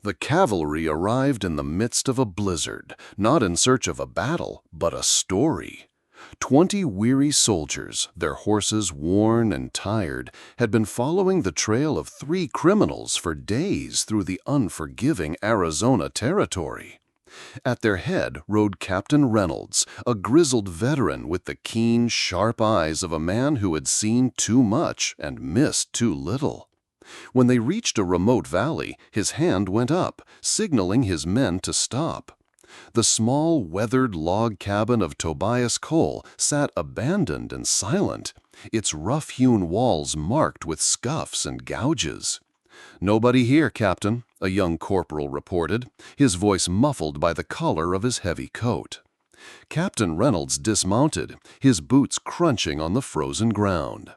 The cavalry arrived in the midst of a blizzard, not in search of a battle, but a story. 20 weary soldiers, their horses worn and tired, had been following the trail of 3 criminals for days through the unforgiving Arizona territory. At their head rode Captain Reynolds, a grizzled veteran with the keen, sharp eyes of a man who had seen too much and missed too little. When they reached a remote valley, his hand went up, signaling his men to stop. The small, weathered log cabin of Tobias Cole sat abandoned and silent, its rough-hewn walls marked with scuffs and gouges. "Nobody here, Captain," a young corporal reported, his voice muffled by the collar of his heavy coat. Captain Reynolds dismounted, his boots crunching on the frozen ground.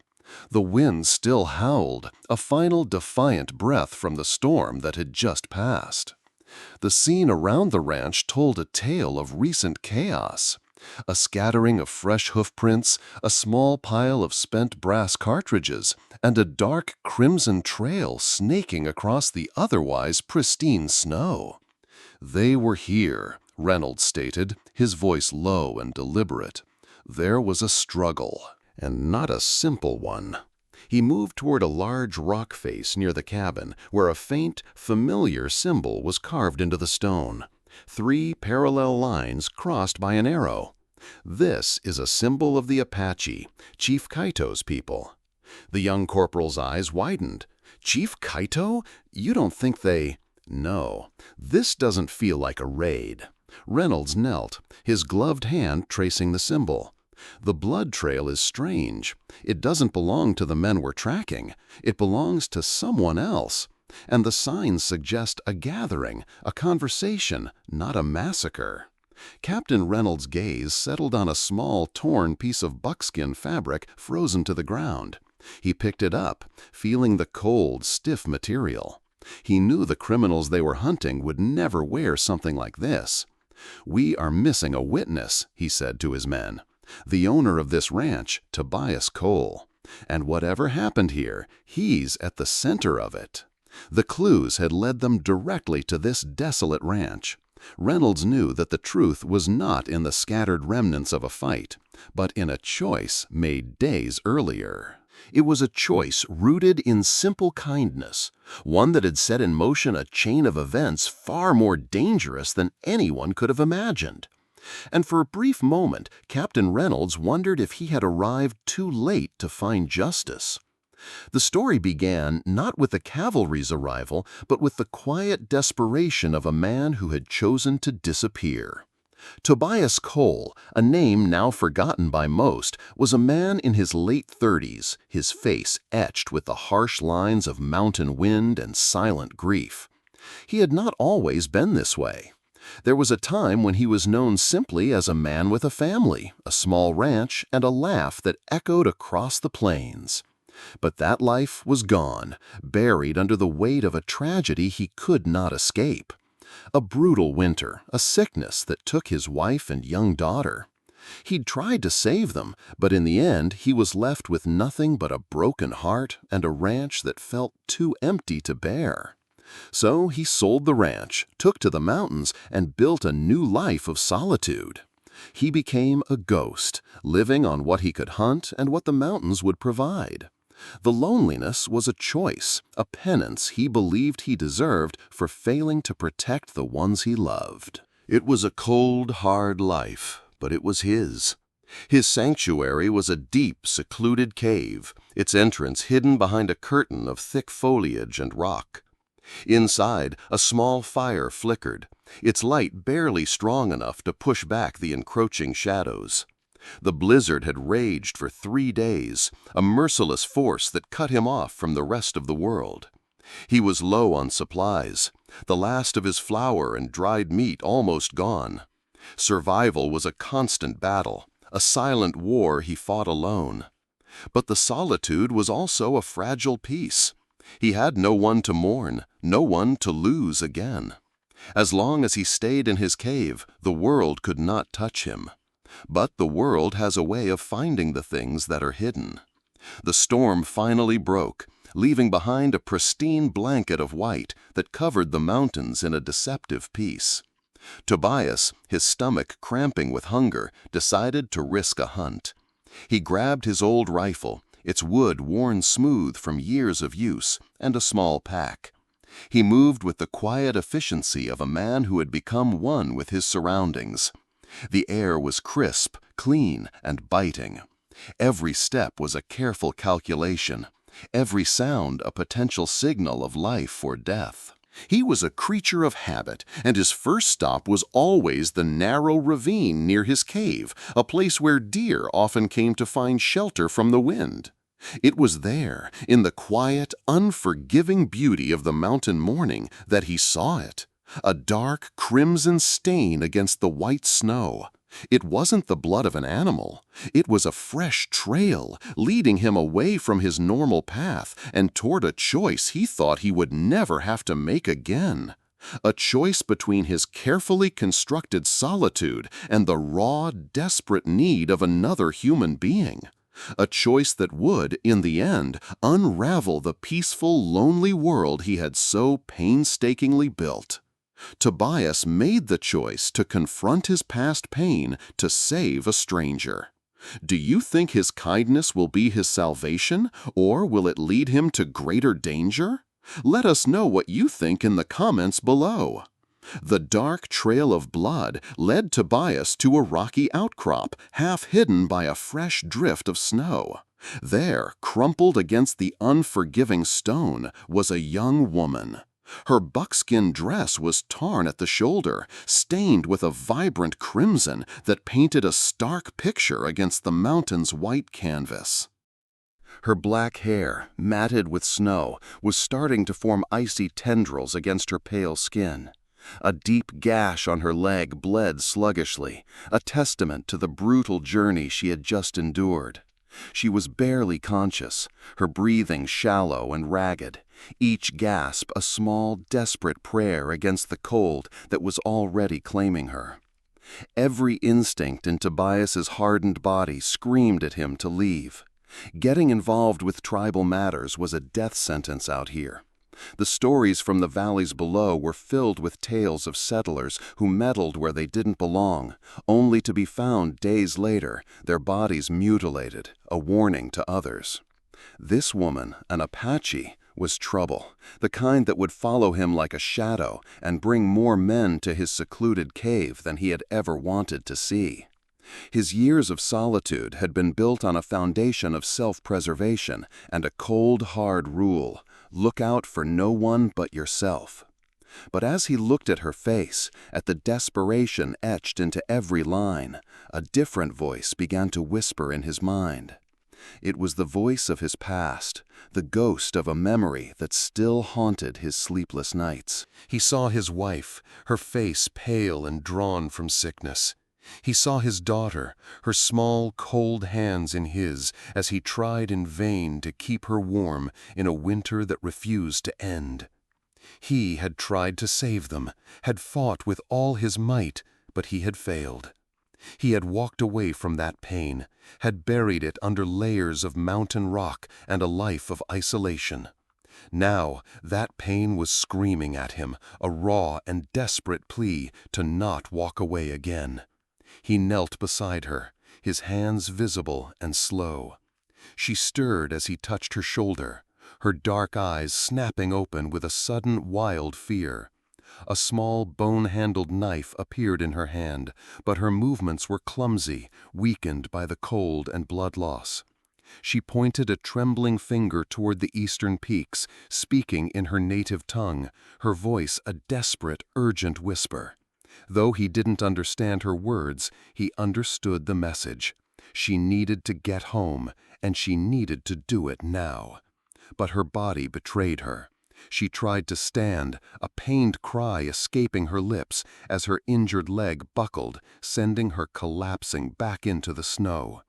The wind still howled, a final defiant breath from the storm that had just passed. The scene around the ranch told a tale of recent chaos. A scattering of fresh hoofprints, a small pile of spent brass cartridges, and a dark crimson trail snaking across the otherwise pristine snow. "They were here," Reynolds stated, his voice low and deliberate. "There was a struggle." And not a simple one. He moved toward a large rock face near the cabin, where a faint, familiar symbol was carved into the stone. 3 parallel lines crossed by an arrow. This is a symbol of the Apache, Chief Kaito's people. The young corporal's eyes widened. "Chief Kaito? You don't think they—" "No, this doesn't feel like a raid." Reynolds knelt, his gloved hand tracing the symbol. "The blood trail is strange. It doesn't belong to the men we're tracking. It belongs to someone else. And the signs suggest a gathering, a conversation, not a massacre." Captain Reynolds' gaze settled on a small, torn piece of buckskin fabric frozen to the ground. He picked it up, feeling the cold, stiff material. He knew the criminals they were hunting would never wear something like this. "We are missing a witness," he said to his men. "The owner of this ranch, Tobias Cole. And whatever happened here, he's at the center of it." The clues had led them directly to this desolate ranch. Reynolds knew that the truth was not in the scattered remnants of a fight, but in a choice made days earlier. It was a choice rooted in simple kindness, one that had set in motion a chain of events far more dangerous than anyone could have imagined. And for a brief moment, Captain Reynolds wondered if he had arrived too late to find justice. The story began not with the cavalry's arrival, but with the quiet desperation of a man who had chosen to disappear. Tobias Cole, a name now forgotten by most, was a man in his late 30s, his face etched with the harsh lines of mountain wind and silent grief. He had not always been this way. There was a time when he was known simply as a man with a family, a small ranch, and a laugh that echoed across the plains. But that life was gone, buried under the weight of a tragedy he could not escape. A brutal winter, a sickness that took his wife and young daughter. He'd tried to save them, but in the end he was left with nothing but a broken heart and a ranch that felt too empty to bear. So he sold the ranch, took to the mountains, and built a new life of solitude. He became a ghost, living on what he could hunt and what the mountains would provide. The loneliness was a choice, a penance he believed he deserved for failing to protect the ones he loved. It was a cold, hard life, but it was his. His sanctuary was a deep, secluded cave, its entrance hidden behind a curtain of thick foliage and rock. Inside, a small fire flickered, its light barely strong enough to push back the encroaching shadows. The blizzard had raged for 3 days, a merciless force that cut him off from the rest of the world. He was low on supplies, the last of his flour and dried meat almost gone. Survival was a constant battle, a silent war he fought alone. But the solitude was also a fragile peace. He had no one to mourn, no one to lose again. As long as he stayed in his cave, the world could not touch him. But the world has a way of finding the things that are hidden. The storm finally broke, leaving behind a pristine blanket of white that covered the mountains in a deceptive peace. Tobias, his stomach cramping with hunger, decided to risk a hunt. He grabbed his old rifle, its wood worn smooth from years of use, and a small pack. He moved with the quiet efficiency of a man who had become one with his surroundings. The air was crisp, clean, and biting. Every step was a careful calculation, every sound a potential signal of life or death. He was a creature of habit, and his first stop was always the narrow ravine near his cave, a place where deer often came to find shelter from the wind. It was there, in the quiet, unforgiving beauty of the mountain morning, that he saw it. A dark, crimson stain against the white snow. It wasn't the blood of an animal. It was a fresh trail, leading him away from his normal path and toward a choice he thought he would never have to make again. A choice between his carefully constructed solitude and the raw, desperate need of another human being. A choice that would, in the end, unravel the peaceful, lonely world he had so painstakingly built. Tobias made the choice to confront his past pain to save a stranger. Do you think his kindness will be his salvation, or will it lead him to greater danger? Let us know what you think in the comments below. The dark trail of blood led Tobias to a rocky outcrop, half hidden by a fresh drift of snow. There, crumpled against the unforgiving stone, was a young woman. Her buckskin dress was torn at the shoulder, stained with a vibrant crimson that painted a stark picture against the mountain's white canvas. Her black hair, matted with snow, was starting to form icy tendrils against her pale skin. A deep gash on her leg bled sluggishly, a testament to the brutal journey she had just endured. She was barely conscious, her breathing shallow and ragged, each gasp a small, desperate prayer against the cold that was already claiming her. Every instinct in Tobias's hardened body screamed at him to leave. Getting involved with tribal matters was a death sentence out here. The stories from the valleys below were filled with tales of settlers who meddled where they didn't belong, only to be found days later, their bodies mutilated, a warning to others. This woman, an Apache, was trouble, the kind that would follow him like a shadow and bring more men to his secluded cave than he had ever wanted to see. His years of solitude had been built on a foundation of self-preservation and a cold, hard rule: look out for no one but yourself. But as he looked at her face, at the desperation etched into every line, a different voice began to whisper in his mind. It was the voice of his past, the ghost of a memory that still haunted his sleepless nights. He saw his wife, her face pale and drawn from sickness. He saw his daughter, her small, cold hands in his, as he tried in vain to keep her warm in a winter that refused to end. He had tried to save them, had fought with all his might, but he had failed. He had walked away from that pain, had buried it under layers of mountain rock and a life of isolation. Now that pain was screaming at him, a raw and desperate plea to not walk away again. He knelt beside her, his hands visible and slow. She stirred as he touched her shoulder, her dark eyes snapping open with a sudden wild fear. A small bone-handled knife appeared in her hand, but her movements were clumsy, weakened by the cold and blood loss. She pointed a trembling finger toward the eastern peaks, speaking in her native tongue, her voice a desperate, urgent whisper. Though he didn't understand her words, he understood the message. She needed to get home, and she needed to do it now. But her body betrayed her. She tried to stand, a pained cry escaping her lips as her injured leg buckled, sending her collapsing back into the snow.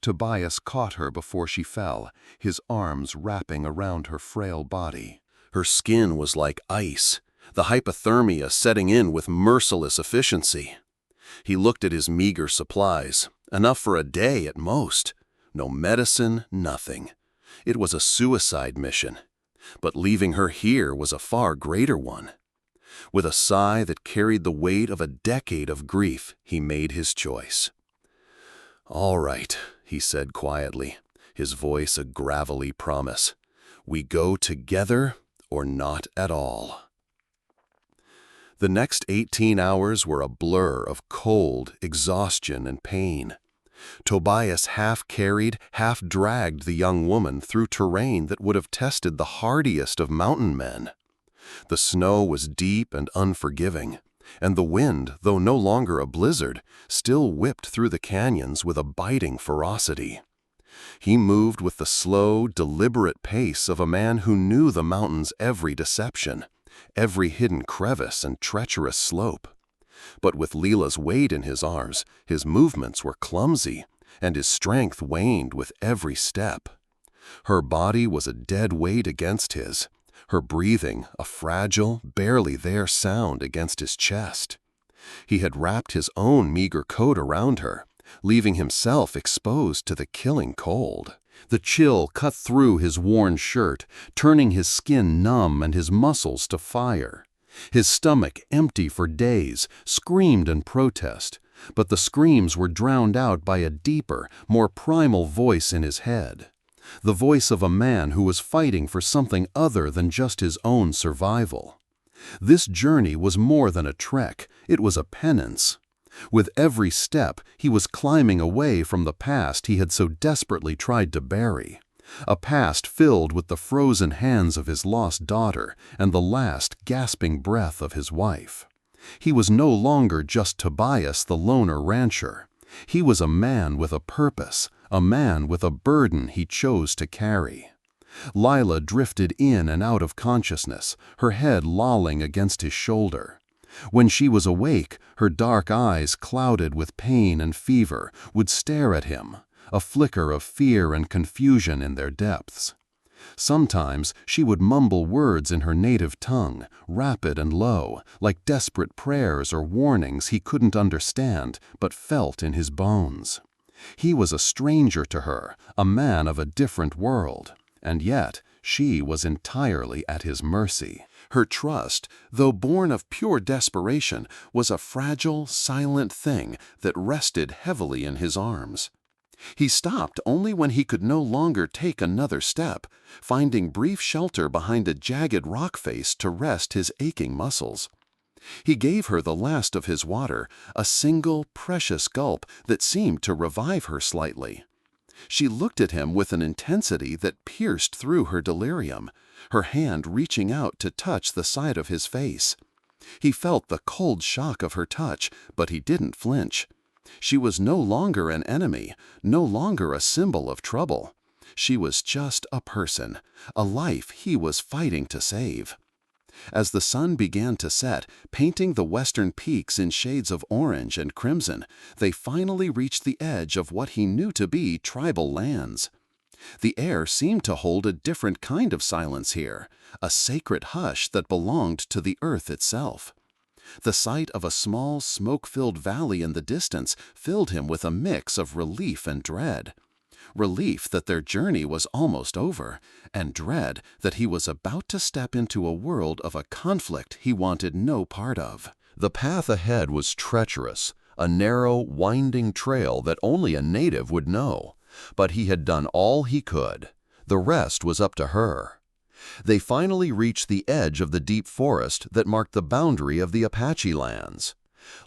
Tobias caught her before she fell, his arms wrapping around her frail body. Her skin was like ice, the hypothermia setting in with merciless efficiency. He looked at his meager supplies, enough for a day at most. No medicine, nothing. It was a suicide mission. But leaving her here was a far greater one. With a sigh that carried the weight of a decade of grief, he made his choice. "All right," he said quietly, his voice a gravelly promise. "We go together or not at all." The next 18 hours were a blur of cold, exhaustion, and pain. Tobias half carried, half dragged the young woman through terrain that would have tested the hardiest of mountain men. The snow was deep and unforgiving, and the wind, though no longer a blizzard, still whipped through the canyons with a biting ferocity. He moved with the slow, deliberate pace of a man who knew the mountain's every deception, every hidden crevice and treacherous slope. But with Leela's weight in his arms, his movements were clumsy, and his strength waned with every step. Her body was a dead weight against his, her breathing a fragile, barely there sound against his chest. He had wrapped his own meager coat around her, leaving himself exposed to the killing cold. The chill cut through his worn shirt, turning his skin numb and his muscles to fire. His stomach, empty for days, screamed in protest, but the screams were drowned out by a deeper, more primal voice in his head. The voice of a man who was fighting for something other than just his own survival. This journey was more than a trek, it was a penance. With every step, he was climbing away from the past he had so desperately tried to bury. A past filled with the frozen hands of his lost daughter and the last gasping breath of his wife. He was no longer just Tobias the loner rancher. He was a man with a purpose, a man with a burden he chose to carry. Lila drifted in and out of consciousness, her head lolling against his shoulder. When she was awake, her dark eyes, clouded with pain and fever, would stare at him, a flicker of fear and confusion in their depths. Sometimes she would mumble words in her native tongue, rapid and low, like desperate prayers or warnings he couldn't understand but felt in his bones. He was a stranger to her, a man of a different world, and yet she was entirely at his mercy. Her trust, though born of pure desperation, was a fragile, silent thing that rested heavily in his arms. He stopped only when he could no longer take another step, finding brief shelter behind a jagged rock face to rest his aching muscles. He gave her the last of his water, a single, precious gulp that seemed to revive her slightly. She looked at him with an intensity that pierced through her delirium, her hand reaching out to touch the side of his face. He felt the cold shock of her touch, but he didn't flinch. She was no longer an enemy, no longer a symbol of trouble. She was just a person, a life he was fighting to save. As the sun began to set, painting the western peaks in shades of orange and crimson, they finally reached the edge of what he knew to be tribal lands. The air seemed to hold a different kind of silence here, a sacred hush that belonged to the earth itself. The sight of a small, smoke-filled valley in the distance filled him with a mix of relief and dread. Relief that their journey was almost over, and dread that he was about to step into a world of a conflict he wanted no part of. The path ahead was treacherous, a narrow, winding trail that only a native would know. But he had done all he could. The rest was up to her. They finally reached the edge of the deep forest that marked the boundary of the Apache lands.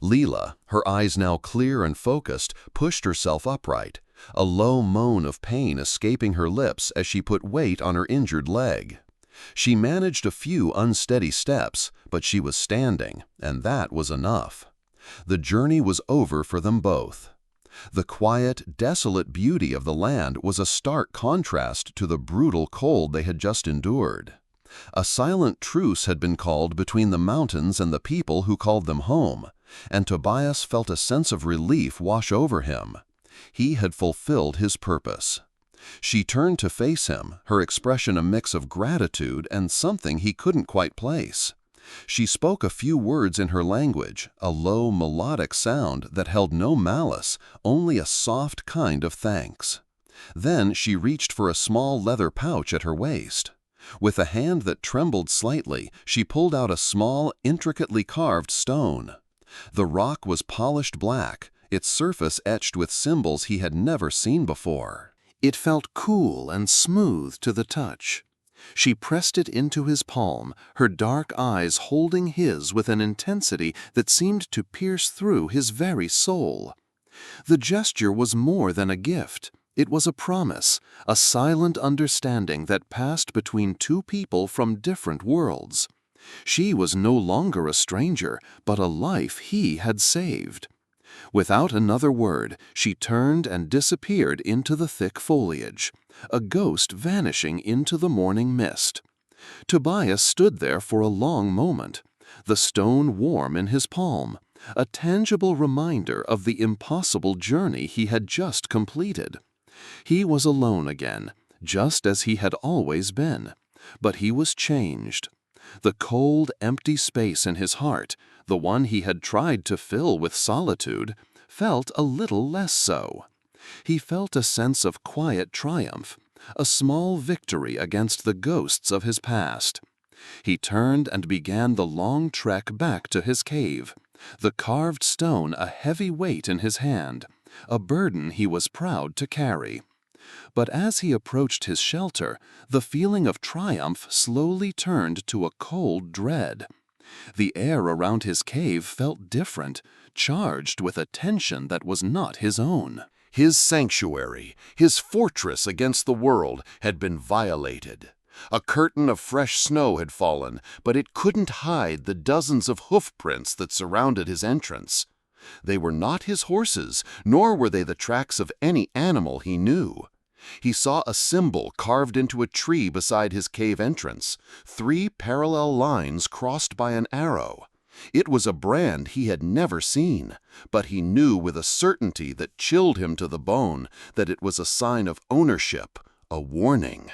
Leela, her eyes now clear and focused, pushed herself upright, a low moan of pain escaping her lips as she put weight on her injured leg. She managed a few unsteady steps, but she was standing, and that was enough. The journey was over for them both. The quiet, desolate beauty of the land was a stark contrast to the brutal cold they had just endured. A silent truce had been called between the mountains and the people who called them home, and Tobias felt a sense of relief wash over him. He had fulfilled his purpose. She turned to face him, her expression a mix of gratitude and something he couldn't quite place. She spoke a few words in her language, a low, melodic sound that held no malice, only a soft kind of thanks. Then she reached for a small leather pouch at her waist. With a hand that trembled slightly, she pulled out a small, intricately carved stone. The rock was polished black, its surface etched with symbols he had never seen before. It felt cool and smooth to the touch. She pressed it into his palm, her dark eyes holding his with an intensity that seemed to pierce through his very soul. The gesture was more than a gift. It was a promise, a silent understanding that passed between two people from different worlds. She was no longer a stranger, but a life he had saved. Without another word, she turned and disappeared into the thick foliage, a ghost vanishing into the morning mist. Tobias stood there for a long moment, the stone warm in his palm, a tangible reminder of the impossible journey he had just completed. He was alone again, just as he had always been, but he was changed. The cold, empty space in his heart, the one he had tried to fill with solitude, felt a little less so. He felt a sense of quiet triumph, a small victory against the ghosts of his past. He turned and began the long trek back to his cave, the carved stone a heavy weight in his hand, a burden he was proud to carry. But as he approached his shelter, the feeling of triumph slowly turned to a cold dread. The air around his cave felt different, charged with a tension that was not his own. His sanctuary, his fortress against the world, had been violated. A curtain of fresh snow had fallen, but it couldn't hide the dozens of hoof prints that surrounded his entrance. They were not his horses, nor were they the tracks of any animal he knew. He saw a symbol carved into a tree beside his cave entrance, 3 parallel lines crossed by an arrow. It was a brand he had never seen, but he knew with a certainty that chilled him to the bone that it was a sign of ownership, a warning.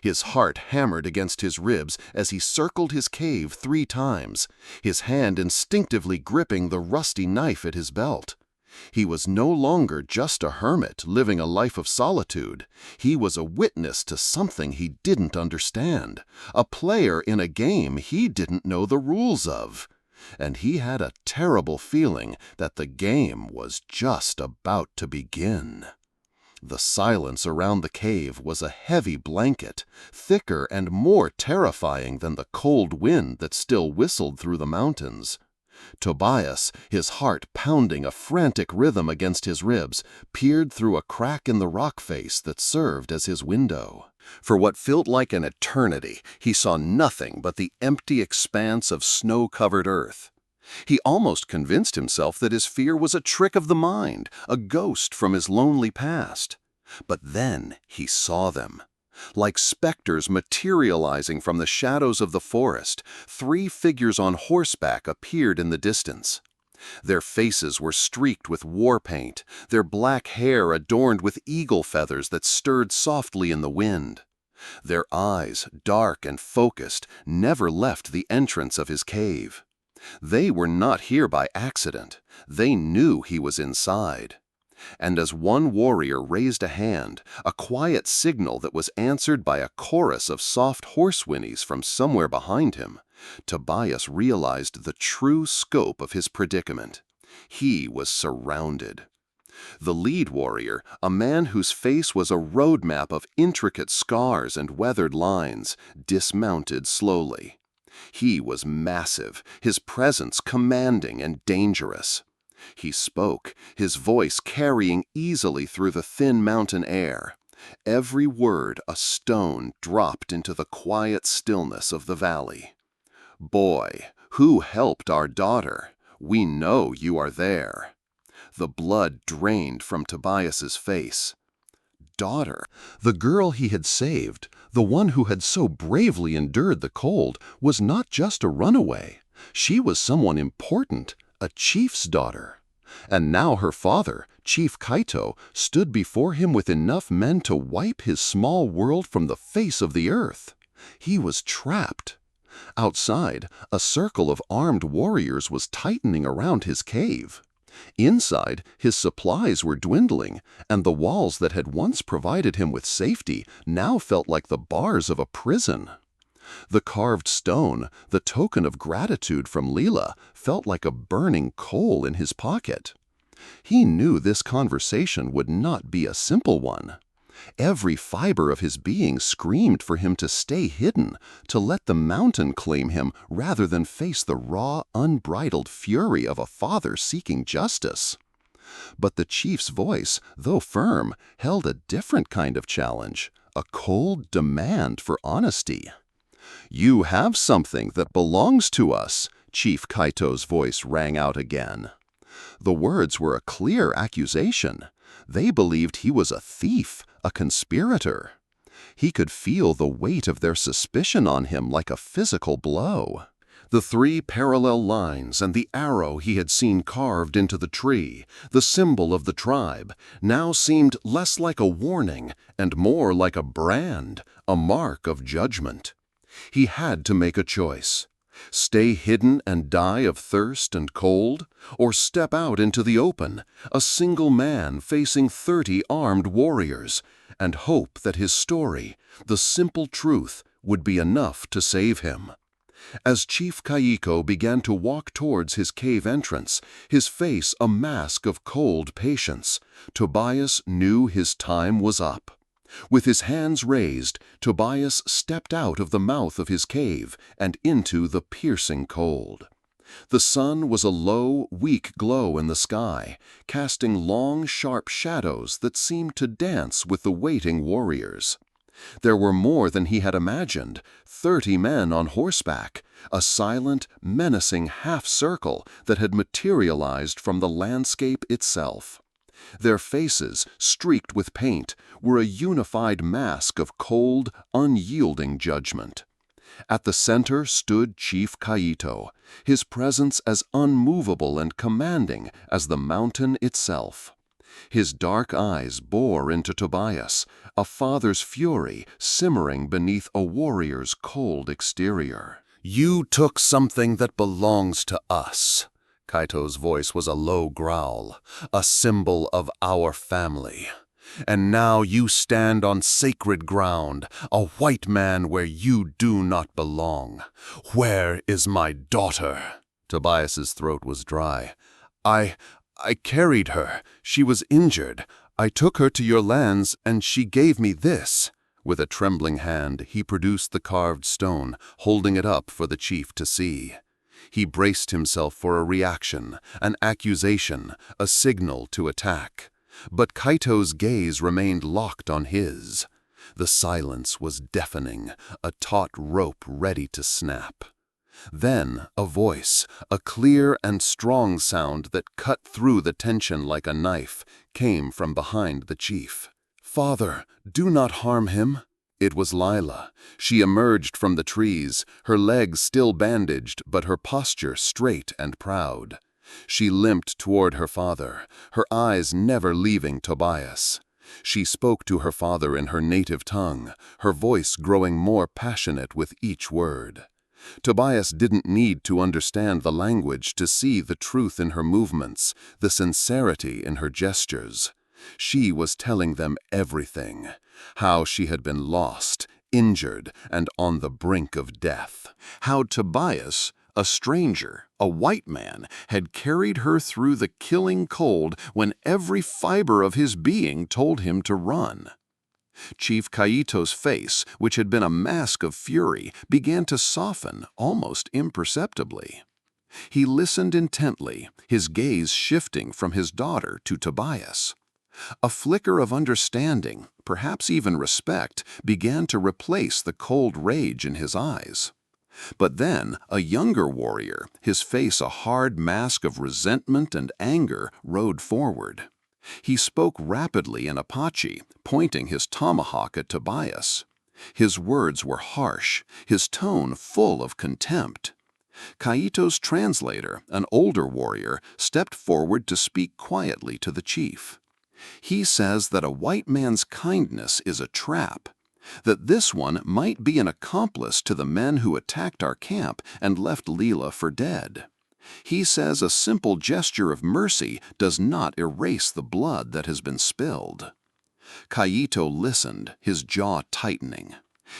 His heart hammered against his ribs as he circled his cave 3 times, his hand instinctively gripping the rusty knife at his belt. He was no longer just a hermit living a life of solitude. He was a witness to something he didn't understand, a player in a game he didn't know the rules of. And he had a terrible feeling that the game was just about to begin. The silence around the cave was a heavy blanket, thicker and more terrifying than the cold wind that still whistled through the mountains. Tobias, his heart pounding a frantic rhythm against his ribs, peered through a crack in the rock face that served as his window. For what felt like an eternity, he saw nothing but the empty expanse of snow-covered earth. He almost convinced himself that his fear was a trick of the mind, a ghost from his lonely past. But then he saw them. Like specters materializing from the shadows of the forest, 3 figures on horseback appeared in the distance. Their faces were streaked with war paint, their black hair adorned with eagle feathers that stirred softly in the wind. Their eyes, dark and focused, never left the entrance of his cave. They were not here by accident. They knew he was inside. And as one warrior raised a hand, a quiet signal that was answered by a chorus of soft horse whinnies from somewhere behind him, Tobias realized the true scope of his predicament. He was surrounded. The lead warrior, a man whose face was a roadmap of intricate scars and weathered lines, dismounted slowly. He was massive, his presence commanding and dangerous. He spoke, his voice carrying easily through the thin mountain air. Every word a stone dropped into the quiet stillness of the valley. "Boy, who helped our daughter? We know you are there." The blood drained from Tobias's face. Daughter, the girl he had saved, the one who had so bravely endured the cold, was not just a runaway. She was someone important, a chief's daughter. And now her father, Chief Kaito, stood before him with enough men to wipe his small world from the face of the earth. He was trapped. Outside, a circle of armed warriors was tightening around his cave. Inside, his supplies were dwindling, and the walls that had once provided him with safety now felt like the bars of a prison. The carved stone, the token of gratitude from Leela, felt like a burning coal in his pocket. He knew this conversation would not be a simple one. Every fiber of his being screamed for him to stay hidden, to let the mountain claim him rather than face the raw, unbridled fury of a father seeking justice. But the chief's voice, though firm, held a different kind of challenge, a cold demand for honesty. "You have something that belongs to us," Chief Kaito's voice rang out again. The words were a clear accusation. They believed he was a thief, a conspirator. He could feel the weight of their suspicion on him like a physical blow. The 3 parallel lines and the arrow he had seen carved into the tree, the symbol of the tribe, now seemed less like a warning and more like a brand, a mark of judgment. He had to make a choice. Stay hidden and die of thirst and cold, or step out into the open, a single man facing 30 armed warriors, and hope that his story, the simple truth, would be enough to save him. As Chief Kaiko began to walk towards his cave entrance, his face a mask of cold patience, Tobias knew his time was up. With his hands raised, Tobias stepped out of the mouth of his cave and into the piercing cold. The sun was a low, weak glow in the sky, casting long, sharp shadows that seemed to dance with the waiting warriors. There were more than he had imagined, 30 men on horseback, a silent, menacing half-circle that had materialized from the landscape itself. Their faces, streaked with paint, were a unified mask of cold, unyielding judgment. At the center stood Chief Kaito, his presence as unmovable and commanding as the mountain itself. His dark eyes bore into Tobias, a father's fury simmering beneath a warrior's cold exterior. "You took something that belongs to us." Kaito's voice was a low growl, "a symbol of our family. And now you stand on sacred ground, a white man where you do not belong. Where is my daughter?" Tobias's throat was dry. I carried her. She was injured. I took her to your lands, and she gave me this." With a trembling hand, he produced the carved stone, holding it up for the chief to see. He braced himself for a reaction, an accusation, a signal to attack. But Kaito's gaze remained locked on his. The silence was deafening, a taut rope ready to snap. Then a voice, a clear and strong sound that cut through the tension like a knife, came from behind the chief. "Father, do not harm him." It was Lila. She emerged from the trees, her legs still bandaged, but her posture straight and proud. She limped toward her father, her eyes never leaving Tobias. She spoke to her father in her native tongue, her voice growing more passionate with each word. Tobias didn't need to understand the language to see the truth in her movements, the sincerity in her gestures. She was telling them everything, how she had been lost, injured, and on the brink of death. How Tobias, a stranger, a white man, had carried her through the killing cold when every fiber of his being told him to run. Chief Kaito's face, which had been a mask of fury, began to soften almost imperceptibly. He listened intently, his gaze shifting from his daughter to Tobias. A flicker of understanding, perhaps even respect, began to replace the cold rage in his eyes. But then a younger warrior, his face a hard mask of resentment and anger, rode forward. He spoke rapidly in Apache, pointing his tomahawk at Tobias. His words were harsh, his tone full of contempt. Kaito's translator, an older warrior, stepped forward to speak quietly to the chief. He says that a white man's kindness is a trap, that this one might be an accomplice to the men who attacked our camp and left Leela for dead. He says a simple gesture of mercy does not erase the blood that has been spilled. Kaito listened, his jaw tightening.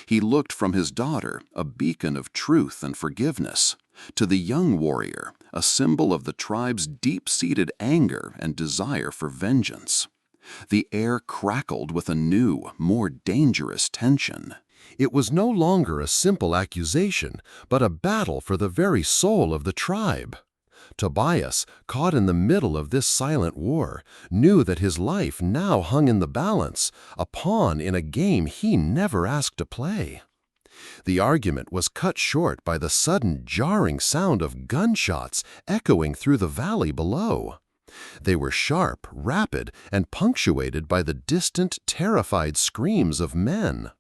He looked from his daughter, a beacon of truth and forgiveness, to the young warrior, a symbol of the tribe's deep-seated anger and desire for vengeance. The air crackled with a new, more dangerous tension. It was no longer a simple accusation, but a battle for the very soul of the tribe. Tobias, caught in the middle of this silent war, knew that his life now hung in the balance, a pawn in a game he never asked to play. The argument was cut short by the sudden jarring sound of gunshots echoing through the valley below. They were sharp, rapid, and punctuated by the distant, terrified screams of men.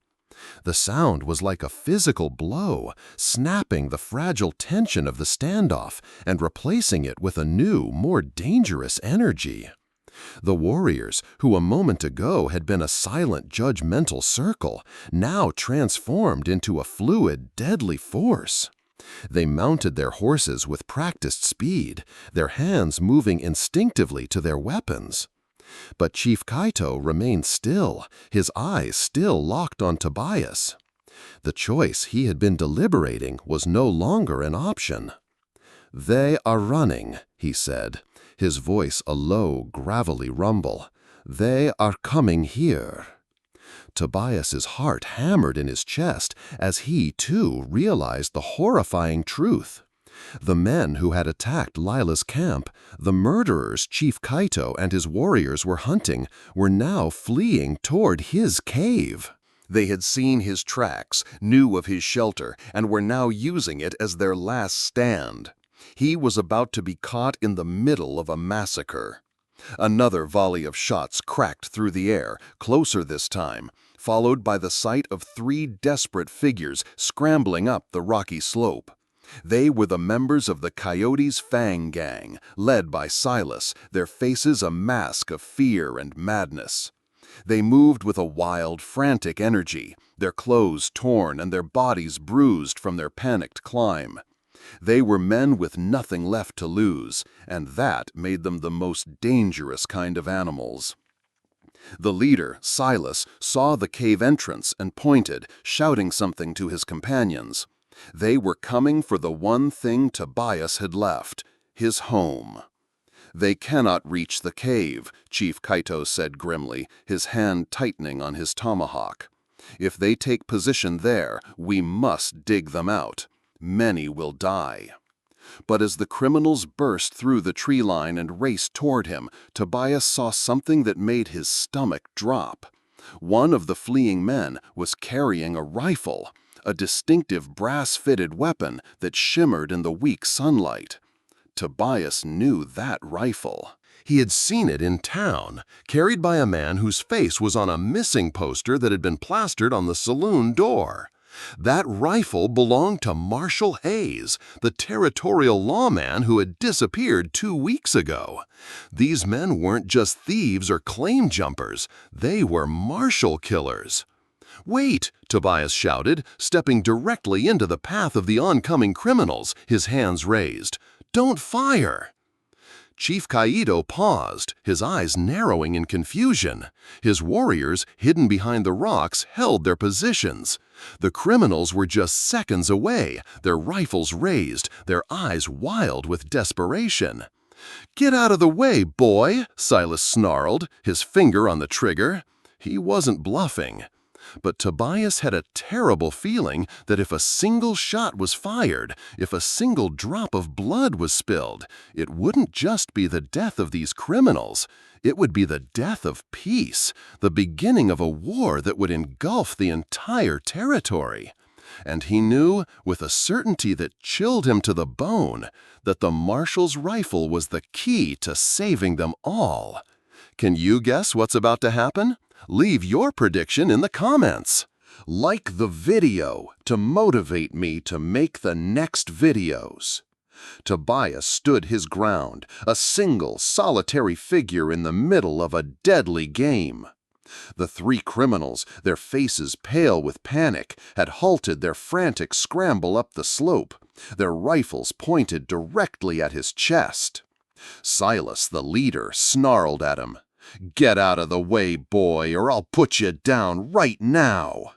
The sound was like a physical blow, snapping the fragile tension of the standoff and replacing it with a new, more dangerous energy. The warriors, who a moment ago had been a silent, judgmental circle, now transformed into a fluid, deadly force. They mounted their horses with practiced speed, their hands moving instinctively to their weapons. But Chief Kaito remained still, his eyes still locked on Tobias. The choice he had been deliberating was no longer an option. "They are running," he said, his voice a low, gravelly rumble. "They are coming here." Tobias's heart hammered in his chest as he, too, realized the horrifying truth. The men who had attacked Lila's camp, the murderers Chief Kaito and his warriors were hunting, were now fleeing toward his cave. They had seen his tracks, knew of his shelter, and were now using it as their last stand. He was about to be caught in the middle of a massacre. Another volley of shots cracked through the air, closer this time, followed by the sight of 3 desperate figures scrambling up the rocky slope. They were the members of the Coyote's Fang Gang, led by Silas, their faces a mask of fear and madness. They moved with a wild, frantic energy, their clothes torn and their bodies bruised from their panicked climb. They were men with nothing left to lose, and that made them the most dangerous kind of animals. The leader, Silas, saw the cave entrance and pointed, shouting something to his companions. They were coming for the one thing Tobias had left, his home. "They cannot reach the cave," Chief Kaito said grimly, his hand tightening on his tomahawk. "If they take position there, we must dig them out. Many will die." But as the criminals burst through the tree line and raced toward him, Tobias saw something that made his stomach drop. One of the fleeing men was carrying a rifle, a distinctive brass-fitted weapon that shimmered in the weak sunlight. Tobias knew that rifle. He had seen it in town, carried by a man whose face was on a missing poster that had been plastered on the saloon door. That rifle belonged to Marshal Hayes, the territorial lawman who had disappeared 2 weeks ago. These men weren't just thieves or claim jumpers, they were marshal killers. "Wait!" Tobias shouted, stepping directly into the path of the oncoming criminals, his hands raised. "Don't fire!" Chief Kaito paused, his eyes narrowing in confusion. His warriors, hidden behind the rocks, held their positions. The criminals were just seconds away, their rifles raised, their eyes wild with desperation. "Get out of the way, boy!" Silas snarled, his finger on the trigger. He wasn't bluffing. But Tobias had a terrible feeling that if a single shot was fired, if a single drop of blood was spilled, it wouldn't just be the death of these criminals. It would be the death of peace, the beginning of a war that would engulf the entire territory. And he knew, with a certainty that chilled him to the bone, that the marshal's rifle was the key to saving them all. Can you guess what's about to happen? Leave your prediction in the comments. Like the video to motivate me to make the next videos. Tobias stood his ground, a single, solitary figure in the middle of a deadly game. The three criminals, their faces pale with panic, had halted their frantic scramble up the slope, their rifles pointed directly at his chest. Silas, the leader, snarled at him, "Get out of the way, boy, or I'll put you down right now."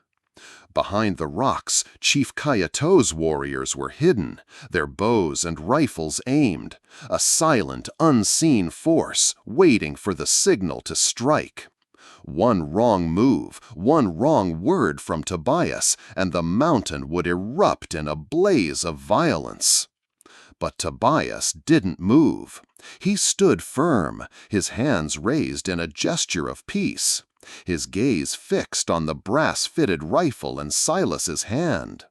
Behind the rocks, Chief Kayato's warriors were hidden, their bows and rifles aimed, a silent, unseen force waiting for the signal to strike. One wrong move, one wrong word from Tobias, and the mountain would erupt in a blaze of violence. But Tobias didn't move. He stood firm, his hands raised in a gesture of peace, his gaze fixed on the brass-fitted rifle in Silas's hand.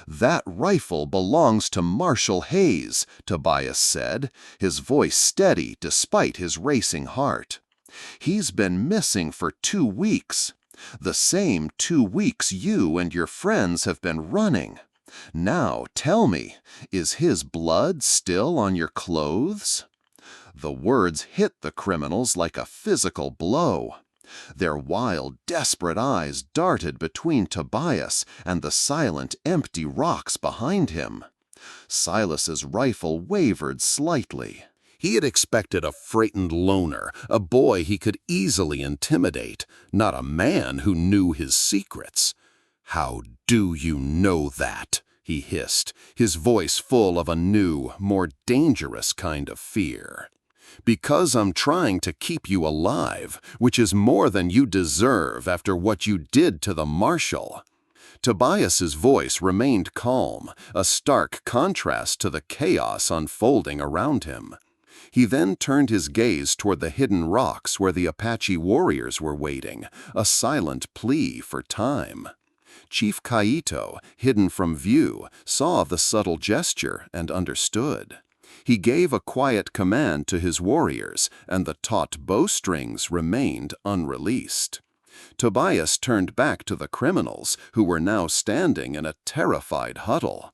"That rifle belongs to Marshal Hayes," Tobias said, his voice steady despite his racing heart. "He's been missing for 2 weeks. The same 2 weeks you and your friends have been running. Now tell me, is his blood still on your clothes?" The words hit the criminals like a physical blow. Their wild, desperate eyes darted between Tobias and the silent, empty rocks behind him. Silas's rifle wavered slightly. He had expected a frightened loner, a boy he could easily intimidate, not a man who knew his secrets. "How do you know that?" he hissed, his voice full of a new, more dangerous kind of fear. "Because I'm trying to keep you alive, which is more than you deserve after what you did to the marshal." Tobias's voice remained calm, a stark contrast to the chaos unfolding around him. He then turned his gaze toward the hidden rocks where the Apache warriors were waiting, a silent plea for time. Chief Kaito, hidden from view, saw the subtle gesture and understood. He gave a quiet command to his warriors, and the taut bowstrings remained unreleased. Tobias turned back to the criminals, who were now standing in a terrified huddle.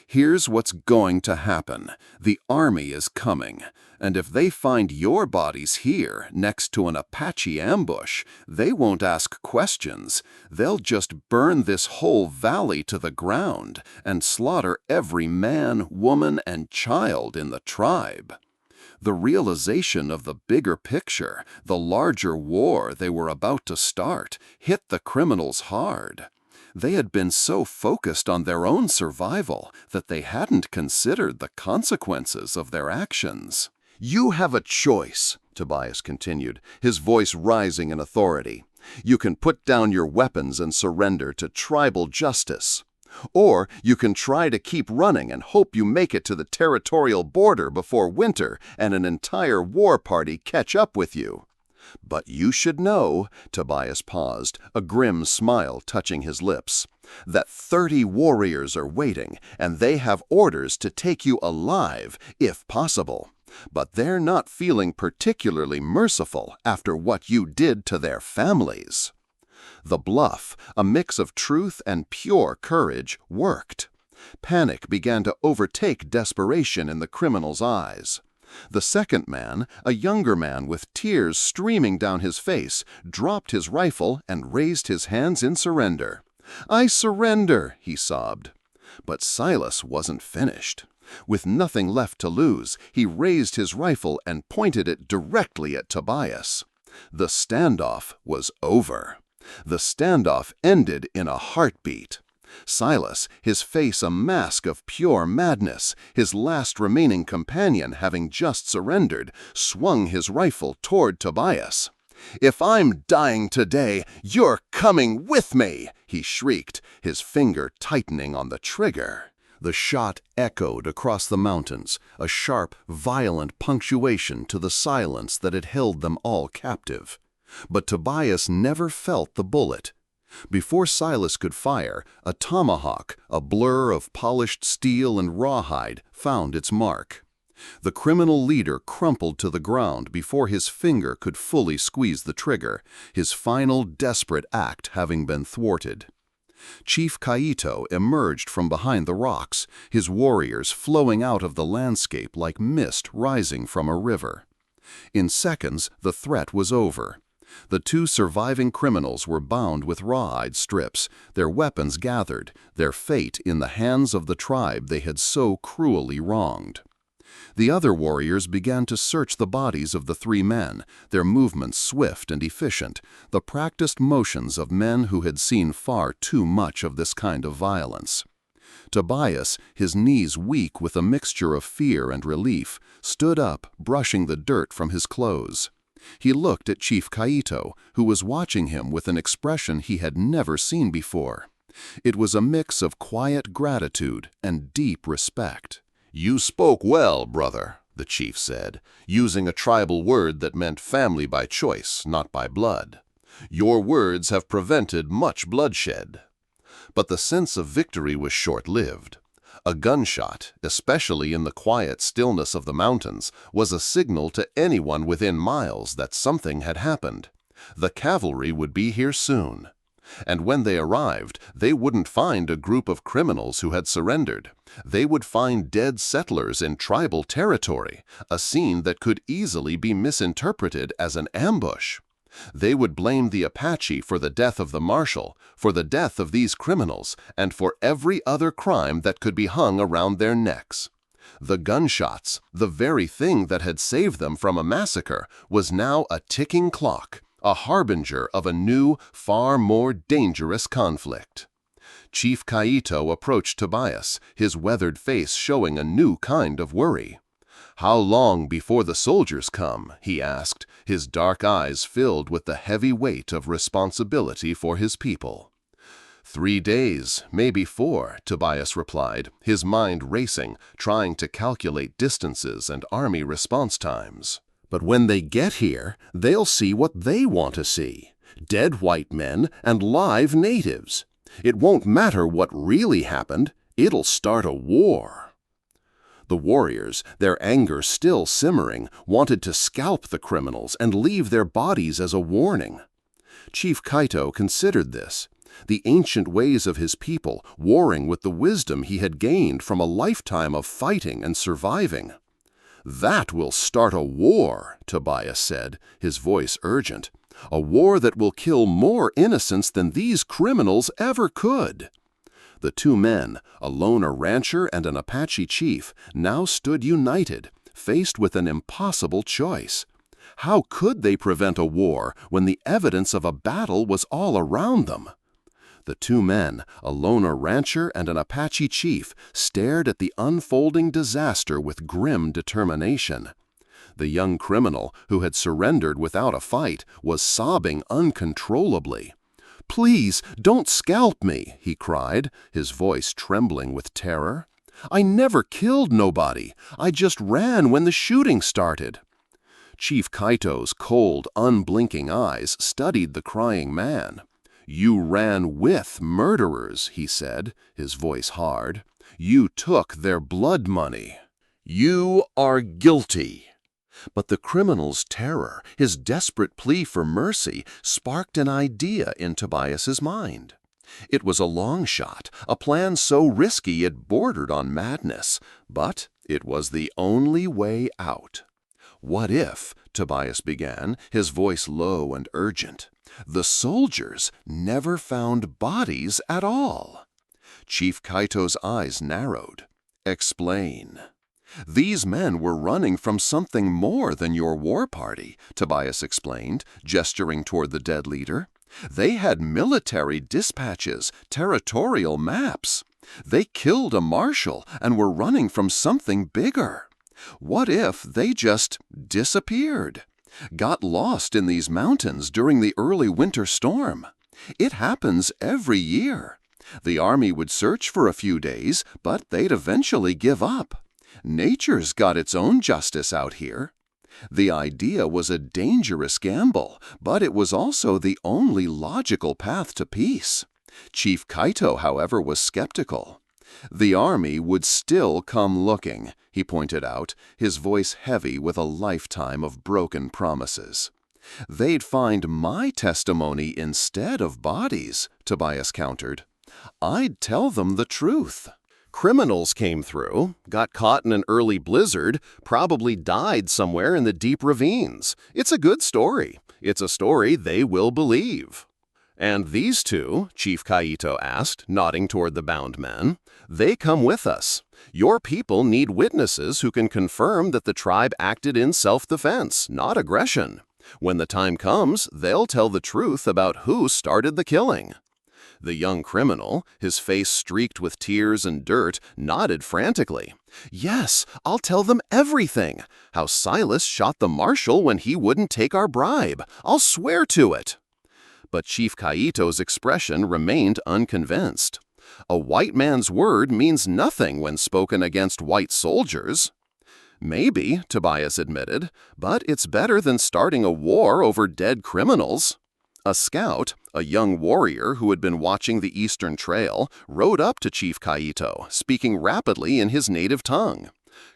"Here's what's going to happen. The army is coming, and if they find your bodies here next to an Apache ambush, they won't ask questions. They'll just burn this whole valley to the ground and slaughter every man, woman, and child in the tribe." The realization of the bigger picture, the larger war they were about to start, hit the criminals hard. They had been so focused on their own survival that they hadn't considered the consequences of their actions. "You have a choice," Tobias continued, his voice rising in authority. "You can put down your weapons and surrender to tribal justice. Or you can try to keep running and hope you make it to the territorial border before winter and an entire war party catch up with you. But you should know," Tobias paused, a grim smile touching his lips, "that 30 warriors are waiting, and they have orders to take you alive, if possible. But they're not feeling particularly merciful after what you did to their families." The bluff, a mix of truth and pure courage, worked. Panic began to overtake desperation in the criminal's eyes. The second man, a younger man with tears streaming down his face, dropped his rifle and raised his hands in surrender. "I surrender," he sobbed. But Silas wasn't finished. With nothing left to lose, he raised his rifle and pointed it directly at Tobias. The standoff was over. The standoff ended in a heartbeat. Silas, his face a mask of pure madness, his last remaining companion having just surrendered, swung his rifle toward Tobias. "If I'm dying today, you're coming with me!" he shrieked, his finger tightening on the trigger. The shot echoed across the mountains, a sharp, violent punctuation to the silence that had held them all captive. But Tobias never felt the bullet. Before Silas could fire, a tomahawk, a blur of polished steel and rawhide, found its mark. The criminal leader crumpled to the ground before his finger could fully squeeze the trigger, his final desperate act having been thwarted. Chief Kaito emerged from behind the rocks, his warriors flowing out of the landscape like mist rising from a river. In seconds, the threat was over. The 2 surviving criminals were bound with rawhide strips, their weapons gathered, their fate in the hands of the tribe they had so cruelly wronged. The other warriors began to search the bodies of the 3 men, their movements swift and efficient, the practiced motions of men who had seen far too much of this kind of violence. Tobias, his knees weak with a mixture of fear and relief, stood up, brushing the dirt from his clothes. He looked at Chief Kaito, who was watching him with an expression he had never seen before. It was a mix of quiet gratitude and deep respect. "You spoke well, brother," the chief said, using a tribal word that meant family by choice, not by blood. "Your words have prevented much bloodshed." But the sense of victory was short-lived. A gunshot, especially in the quiet stillness of the mountains, was a signal to anyone within miles that something had happened. The cavalry would be here soon. And when they arrived, they wouldn't find a group of criminals who had surrendered. They would find dead settlers in tribal territory, a scene that could easily be misinterpreted as an ambush. They would blame the Apache for the death of the marshal, for the death of these criminals, and for every other crime that could be hung around their necks. The gunshots, the very thing that had saved them from a massacre, was now a ticking clock, a harbinger of a new, far more dangerous conflict. Chief Kaito approached Tobias, his weathered face showing a new kind of worry. "How long before the soldiers come?" he asked, his dark eyes filled with the heavy weight of responsibility for his people. 3 days, maybe 4, Tobias replied, his mind racing, trying to calculate distances and army response times. "But when they get here, they'll see what they want to see. Dead white men and live natives. It won't matter what really happened. It'll start a war." The warriors, their anger still simmering, wanted to scalp the criminals and leave their bodies as a warning. Chief Kaito considered this, the ancient ways of his people warring with the wisdom he had gained from a lifetime of fighting and surviving. "That will start a war," Tobias said, his voice urgent. "A war that will kill more innocents than these criminals ever could." The 2 men, alone a rancher and an Apache chief, now stood united, faced with an impossible choice. How could they prevent a war when the evidence of a battle was all around them? The 2 men, alone a rancher and an Apache chief, stared at the unfolding disaster with grim determination. The young criminal, who had surrendered without a fight, was sobbing uncontrollably. "Please, don't scalp me," he cried, his voice trembling with terror. "I never killed nobody. I just ran when the shooting started." Chief Kaito's cold, unblinking eyes studied the crying man. "You ran with murderers," he said, his voice hard. "You took their blood money. You are guilty." But the criminal's terror, his desperate plea for mercy, sparked an idea in Tobias's mind. It was a long shot, a plan so risky it bordered on madness, but it was the only way out. "What if," Tobias began, his voice low and urgent, "the soldiers never found bodies at all?" Chief Kaito's eyes narrowed. "Explain." "These men were running from something more than your war party," Tobias explained, gesturing toward the dead leader. "They had military dispatches, territorial maps. They killed a marshal and were running from something bigger. What if they just disappeared? Got lost in these mountains during the early winter storm? It happens every year. The army would search for a few days, but they'd eventually give up. Nature's got its own justice out here." The idea was a dangerous gamble, but it was also the only logical path to peace. Chief Kaito, however, was skeptical. "The army would still come looking," he pointed out, his voice heavy with a lifetime of broken promises. "They'd find my testimony instead of bodies," Tobias countered. "I'd tell them the truth. Criminals came through, got caught in an early blizzard, probably died somewhere in the deep ravines. It's a good story. It's a story they will believe." "And these two," Chief Kaito asked, nodding toward the bound men, "they come with us. Your people need witnesses who can confirm that the tribe acted in self-defense, not aggression. When the time comes, they'll tell the truth about who started the killing." The young criminal, his face streaked with tears and dirt, nodded frantically. "Yes, I'll tell them everything. How Silas shot the marshal when he wouldn't take our bribe. I'll swear to it." But Chief Kaito's expression remained unconvinced. A white man's word means nothing when spoken against white soldiers. "Maybe," Tobias admitted, "but it's better than starting a war over dead criminals." A scout, a young warrior who had been watching the Eastern Trail, rode up to Chief Kaito, speaking rapidly in his native tongue.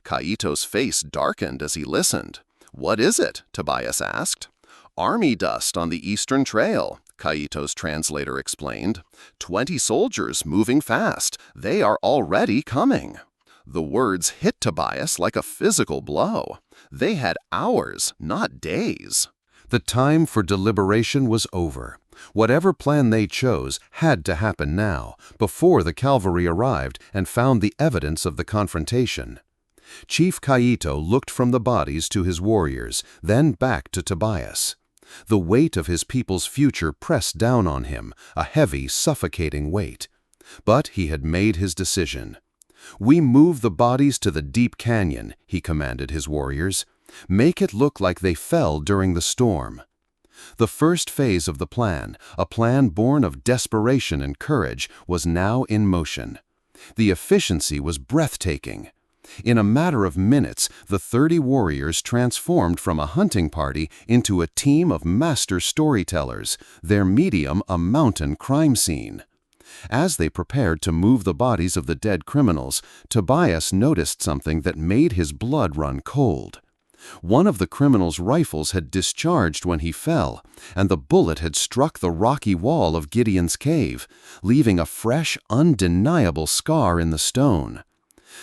Kaito's face darkened as he listened. "What is it?" Tobias asked. "Army dust on the Eastern Trail," Kaito's translator explained. 20 soldiers moving fast. They are already coming." The words hit Tobias like a physical blow. They had hours, not days. The time for deliberation was over. Whatever plan they chose had to happen now, before the cavalry arrived and found the evidence of the confrontation. Chief Kaito looked from the bodies to his warriors, then back to Tobias. The weight of his people's future pressed down on him, a heavy, suffocating weight. But he had made his decision. "We move the bodies to the deep canyon," he commanded his warriors. "Make it look like they fell during the storm." The first phase of the plan, a plan born of desperation and courage, was now in motion. The efficiency was breathtaking. In a matter of minutes, the 30 warriors transformed from a hunting party into a team of master storytellers, their medium a mountain crime scene. As they prepared to move the bodies of the dead criminals, Tobias noticed something that made his blood run cold. One of the criminal's rifles had discharged when he fell, and the bullet had struck the rocky wall of Gideon's cave, leaving a fresh, undeniable scar in the stone.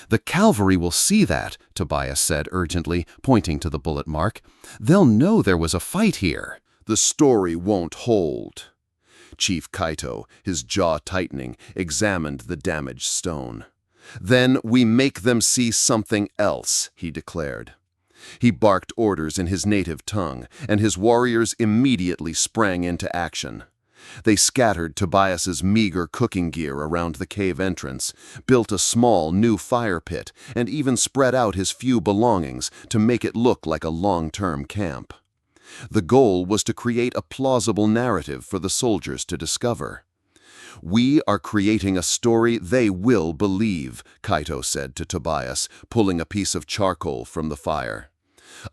"The cavalry will see that," Tobias said urgently, pointing to the bullet mark. "They'll know there was a fight here." "The story won't hold." Chief Kaito, his jaw tightening, examined the damaged stone. "Then we make them see something else," he declared. He barked orders in his native tongue, and his warriors immediately sprang into action. They scattered Tobias's meager cooking gear around the cave entrance, built a small new fire pit, and even spread out his few belongings to make it look like a long-term camp. The goal was to create a plausible narrative for the soldiers to discover. "We are creating a story they will believe," Kaito said to Tobias, pulling a piece of charcoal from the fire.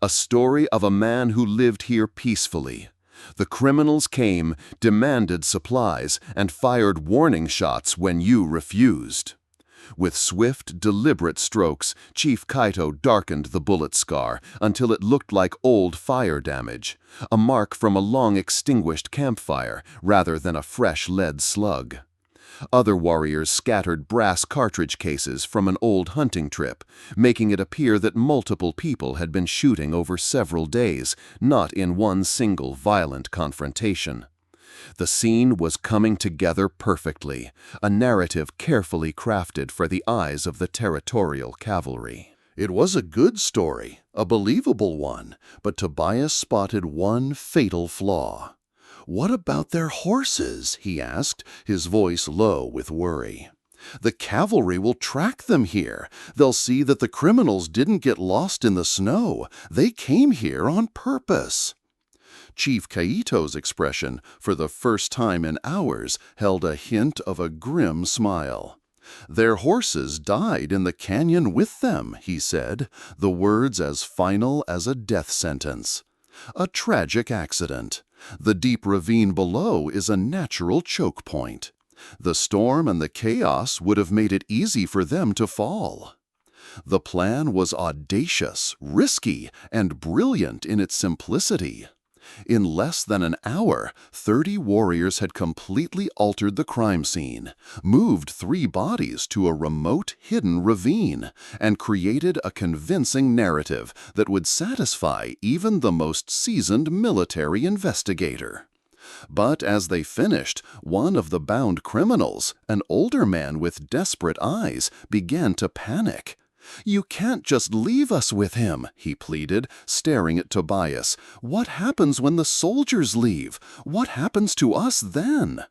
"A story of a man who lived here peacefully. The criminals came, demanded supplies, and fired warning shots when you refused." With swift, deliberate strokes, Chief Kaito darkened the bullet scar until it looked like old fire damage, a mark from a long-extinguished campfire rather than a fresh lead slug. Other warriors scattered brass cartridge cases from an old hunting trip, making it appear that multiple people had been shooting over several days, not in one single violent confrontation. The scene was coming together perfectly, a narrative carefully crafted for the eyes of the territorial cavalry. It was a good story, a believable one, but Tobias spotted one fatal flaw. "What about their horses?" he asked, his voice low with worry. "The cavalry will track them here. They'll see that the criminals didn't get lost in the snow. They came here on purpose." Chief Kaito's expression, for the first time in hours, held a hint of a grim smile. "Their horses died in the canyon with them," he said, the words as final as a death sentence. "A tragic accident. The deep ravine below is a natural choke point. The storm and the chaos would have made it easy for them to fall." The plan was audacious, risky, and brilliant in its simplicity. In less than an hour, 30 warriors had completely altered the crime scene, moved 3 bodies to a remote, hidden ravine, and created a convincing narrative that would satisfy even the most seasoned military investigator. But as they finished, one of the bound criminals, an older man with desperate eyes, began to panic. "You can't just leave us with him," he pleaded, staring at Tobias. "What happens when the soldiers leave? What happens to us then?"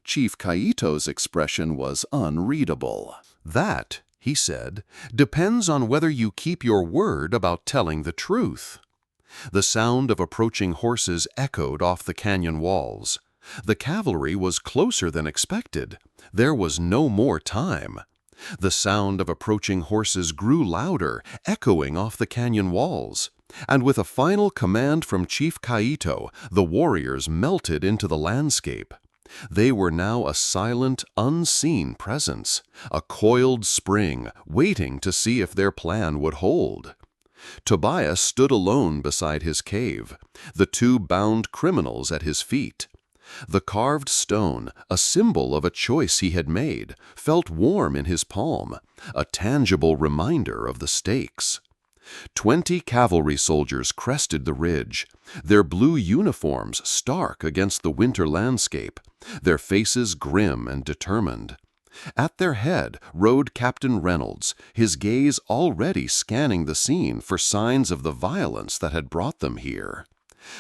Chief Kaito's expression was unreadable. "That," he said, "depends on whether you keep your word about telling the truth." The sound of approaching horses echoed off the canyon walls. The cavalry was closer than expected. There was no more time. The sound of approaching horses grew louder, echoing off the canyon walls. And with a final command from Chief Kaito, the warriors melted into the landscape. They were now a silent, unseen presence, a coiled spring, waiting to see if their plan would hold. Tobias stood alone beside his cave, the 2 bound criminals at his feet. The carved stone, a symbol of a choice he had made, felt warm in his palm, a tangible reminder of the stakes. 20 cavalry soldiers crested the ridge, their blue uniforms stark against the winter landscape, their faces grim and determined. At their head rode Captain Reynolds, his gaze already scanning the scene for signs of the violence that had brought them here.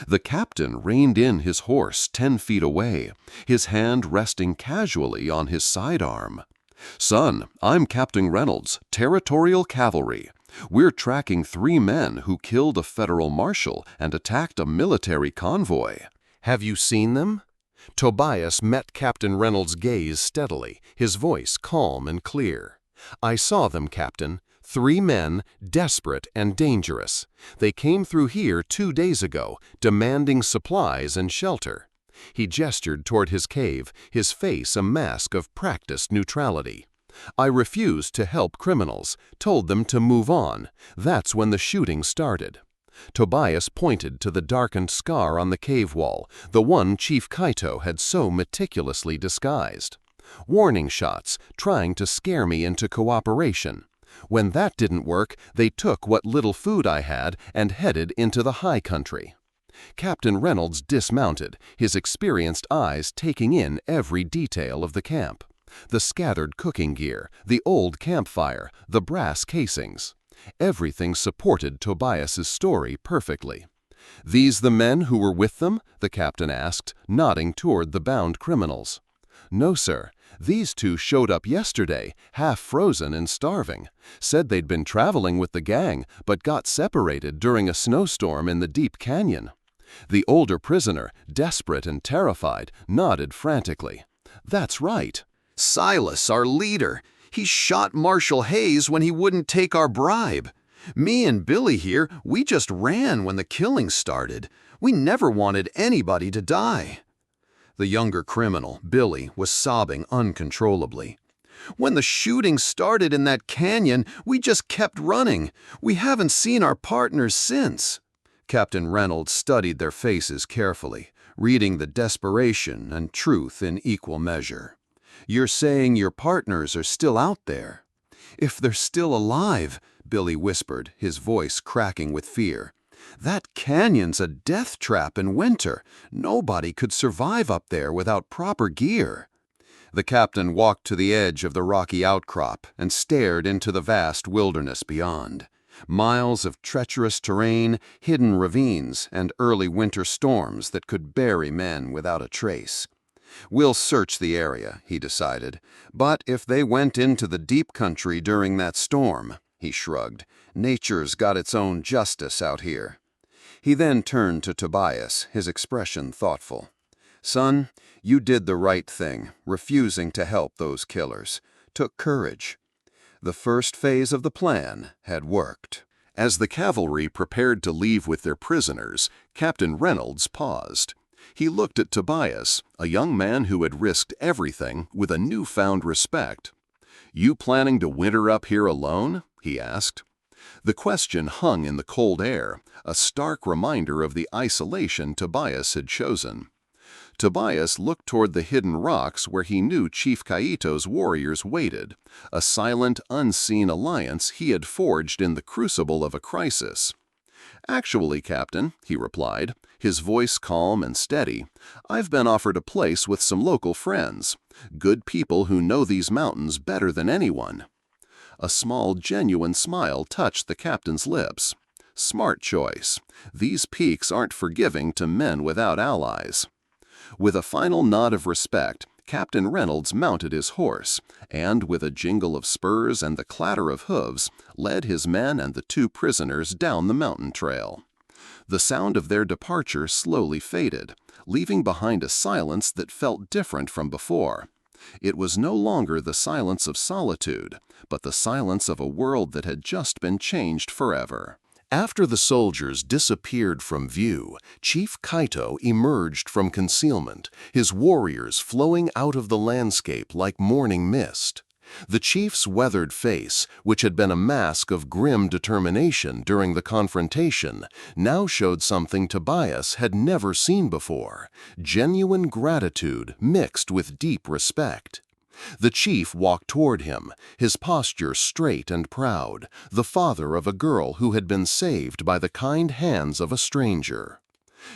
The captain reined in his horse 10 feet away, his hand resting casually on his sidearm. "Son, I'm Captain Reynolds, Territorial Cavalry. We're tracking 3 men who killed a federal marshal and attacked a military convoy." "Have you seen them?" Tobias met Captain Reynolds' gaze steadily, his voice calm and clear. "I saw them, Captain. 3 men, desperate and dangerous. They came through here 2 days ago, demanding supplies and shelter." He gestured toward his cave, his face a mask of practiced neutrality. "I refused to help criminals, told them to move on. That's when the shooting started." Tobias pointed to the darkened scar on the cave wall, the one Chief Kaito had so meticulously disguised. "Warning shots, trying to scare me into cooperation. When that didn't work, they took what little food I had and headed into the high country." Captain Reynolds dismounted, his experienced eyes taking in every detail of the camp. The scattered cooking gear, the old campfire, the brass casings. Everything supported Tobias's story perfectly. "These the men who were with them?" the captain asked, nodding toward the bound criminals. "No, sir. These 2 showed up yesterday, half frozen and starving. Said they'd been traveling with the gang, but got separated during a snowstorm in the deep canyon." The older prisoner, desperate and terrified, nodded frantically. "That's right. Silas, our leader. He shot Marshal Hayes when he wouldn't take our bribe. Me and Billy here, we just ran when the killing started. We never wanted anybody to die." The younger criminal, Billy, was sobbing uncontrollably. "When the shooting started in that canyon, we just kept running. We haven't seen our partners since." Captain Reynolds studied their faces carefully, reading the desperation and truth in equal measure. "You're saying your partners are still out there?" "If they're still alive," Billy whispered, his voice cracking with fear. "That canyon's a death trap in winter. Nobody could survive up there without proper gear." The captain walked to the edge of the rocky outcrop and stared into the vast wilderness beyond. Miles of treacherous terrain, hidden ravines, and early winter storms that could bury men without a trace. "We'll search the area," he decided. "But if they went into the deep country during that storm," he shrugged, "nature's got its own justice out here." He then turned to Tobias, his expression thoughtful. "Son, you did the right thing, refusing to help those killers. Took courage." The first phase of the plan had worked. As the cavalry prepared to leave with their prisoners, Captain Reynolds paused. He looked at Tobias, a young man who had risked everything, with a newfound respect. "You planning to winter up here alone?" he asked. The question hung in the cold air, a stark reminder of the isolation Tobias had chosen. Tobias looked toward the hidden rocks where he knew Chief Kaito's warriors waited, a silent, unseen alliance he had forged in the crucible of a crisis. "Actually, Captain," he replied, his voice calm and steady, "I've been offered a place with some local friends, good people who know these mountains better than anyone." A small, genuine smile touched the captain's lips. Smart choice. These peaks aren't forgiving to men without allies. With a final nod of respect, Captain Reynolds mounted his horse, and with a jingle of spurs and the clatter of hooves, led his men and the two prisoners down the mountain trail. The sound of their departure slowly faded, leaving behind a silence that felt different from before. It was no longer the silence of solitude, but the silence of a world that had just been changed forever. After the soldiers disappeared from view, Chief Kaito emerged from concealment, his warriors flowing out of the landscape like morning mist. The chief's weathered face, which had been a mask of grim determination during the confrontation, now showed something Tobias had never seen before: genuine gratitude mixed with deep respect. The chief walked toward him, his posture straight and proud, the father of a girl who had been saved by the kind hands of a stranger.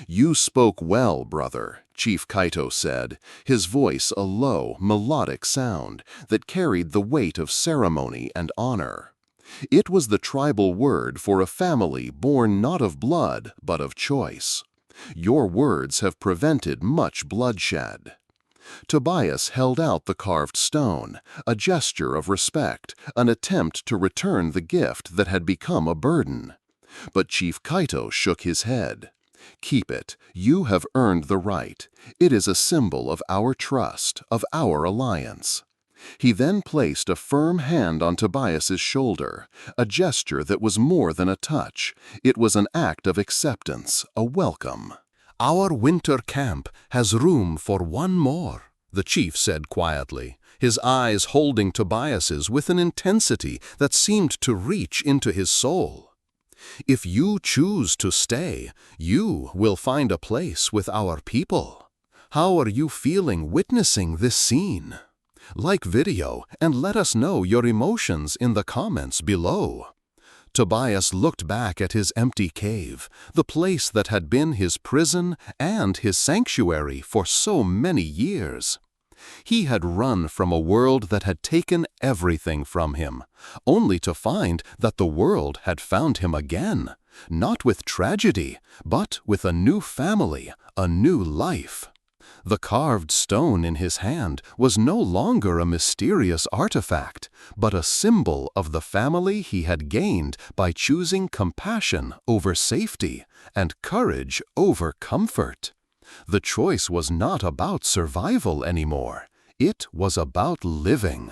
"You spoke well, brother," Chief Kaito said, his voice a low, melodic sound that carried the weight of ceremony and honor. It was the tribal word for a family born not of blood, but of choice. "Your words have prevented much bloodshed." Tobias held out the carved stone, a gesture of respect, an attempt to return the gift that had become a burden. But Chief Kaito shook his head. "Keep it. You have earned the right. It is a symbol of our trust, of our alliance." He then placed a firm hand on Tobias's shoulder, a gesture that was more than a touch. It was an act of acceptance, a welcome. "Our winter camp has room for one more," the chief said quietly, his eyes holding Tobias's with an intensity that seemed to reach into his soul. "If you choose to stay, you will find a place with our people. How are you feeling witnessing this scene? Like video and let us know your emotions in the comments below." Tobias looked back at his empty cave, the place that had been his prison and his sanctuary for so many years. He had run from a world that had taken everything from him, only to find that the world had found him again, not with tragedy, but with a new family, a new life. The carved stone in his hand was no longer a mysterious artifact, but a symbol of the family he had gained by choosing compassion over safety and courage over comfort. The choice was not about survival anymore. It was about living.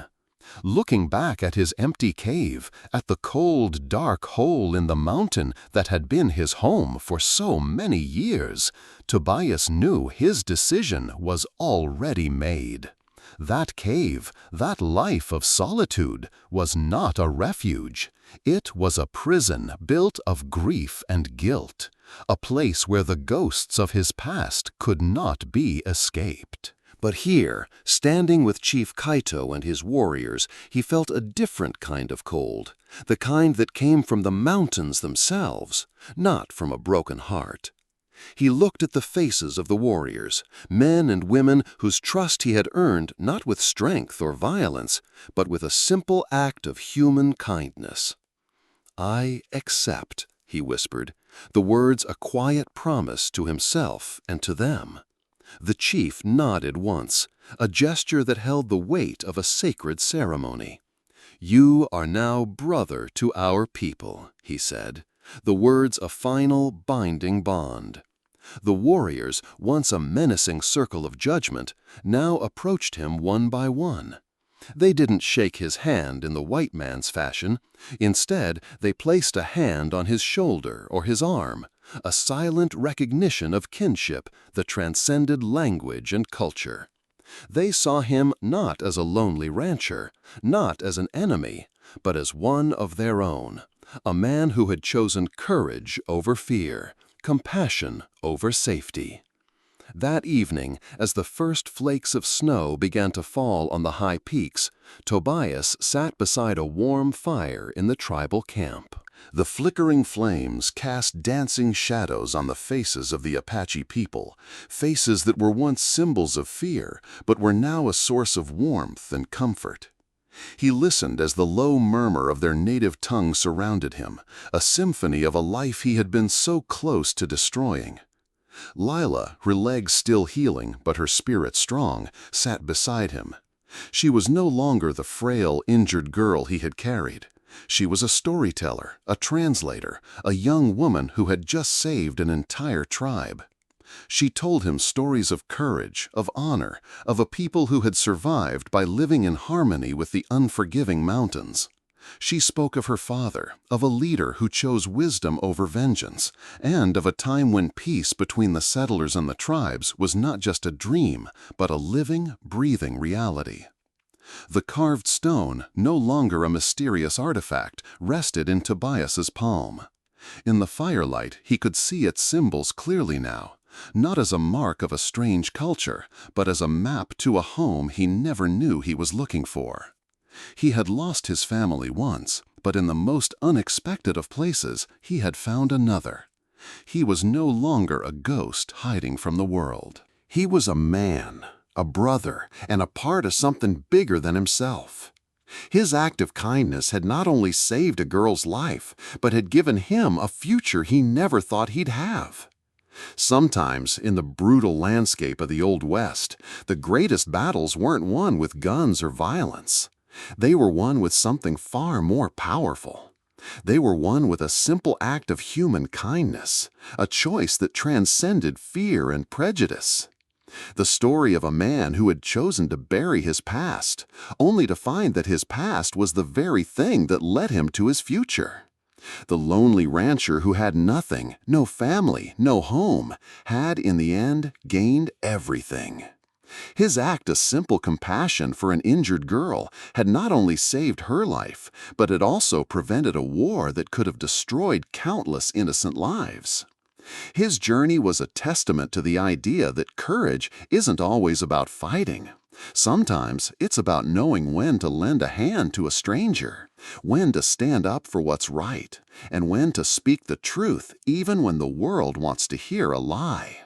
Looking back at his empty cave, at the cold, dark hole in the mountain that had been his home for so many years, Tobias knew his decision was already made. That cave, that life of solitude, was not a refuge. It was a prison built of grief and guilt, a place where the ghosts of his past could not be escaped. But here, standing with Chief Kaito and his warriors, he felt a different kind of cold, the kind that came from the mountains themselves, not from a broken heart. He looked at the faces of the warriors, men and women whose trust he had earned not with strength or violence, but with a simple act of human kindness. "I accept," he whispered, the words a quiet promise to himself and to them. The chief nodded once, a gesture that held the weight of a sacred ceremony. "You are now brother to our people," he said, the words a final, binding bond. The warriors, once a menacing circle of judgment, now approached him one by one. They didn't shake his hand in the white man's fashion. Instead, they placed a hand on his shoulder or his arm, a silent recognition of kinship that transcended language and culture. They saw him not as a lonely rancher, not as an enemy, but as one of their own, A man who had chosen courage over fear, compassion over safety. That evening, as the first flakes of snow began to fall on the high peaks, Tobias sat beside a warm fire in the tribal camp. The flickering flames cast dancing shadows on the faces of the Apache people, faces that were once symbols of fear, but were now a source of warmth and comfort. He listened as the low murmur of their native tongue surrounded him, a symphony of a life he had been so close to destroying. Lila, her legs still healing but her spirit strong, sat beside him. She was no longer the frail, injured girl he had carried. She was a storyteller, a translator, a young woman who had just saved an entire tribe. She told him stories of courage, of honor, of a people who had survived by living in harmony with the unforgiving mountains. She spoke of her father, of a leader who chose wisdom over vengeance, and of a time when peace between the settlers and the tribes was not just a dream, but a living, breathing reality. The carved stone, no longer a mysterious artifact, rested in Tobias's palm. In the firelight, he could see its symbols clearly now, not as a mark of a strange culture, but as a map to a home he never knew he was looking for. He had lost his family once, but in the most unexpected of places, he had found another. He was no longer a ghost hiding from the world. He was a man, a brother, and a part of something bigger than himself. His act of kindness had not only saved a girl's life, but had given him a future he never thought he'd have. Sometimes, in the brutal landscape of the Old West, the greatest battles weren't won with guns or violence. They were won with something far more powerful. They were won with a simple act of human kindness, a choice that transcended fear and prejudice. The story of a man who had chosen to bury his past, only to find that his past was the very thing that led him to his future. The lonely rancher who had nothing, no family, no home, had in the end gained everything. His act of simple compassion for an injured girl had not only saved her life, but it also prevented a war that could have destroyed countless innocent lives. His journey was a testament to the idea that courage isn't always about fighting. Sometimes it's about knowing when to lend a hand to a stranger, when to stand up for what's right, and when to speak the truth even when the world wants to hear a lie.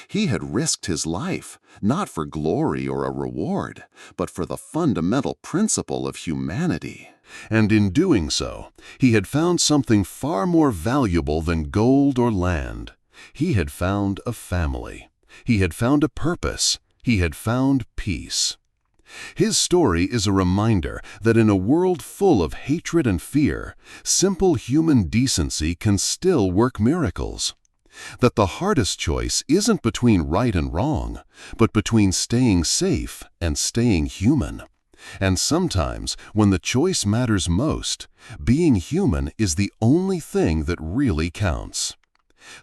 He had risked his life, not for glory or a reward, but for the fundamental principle of humanity. And in doing so, he had found something far more valuable than gold or land. He had found a family. He had found a purpose. He had found peace. His story is a reminder that in a world full of hatred and fear, simple human decency can still work miracles. That the hardest choice isn't between right and wrong, but between staying safe and staying human. And sometimes, when the choice matters most, being human is the only thing that really counts.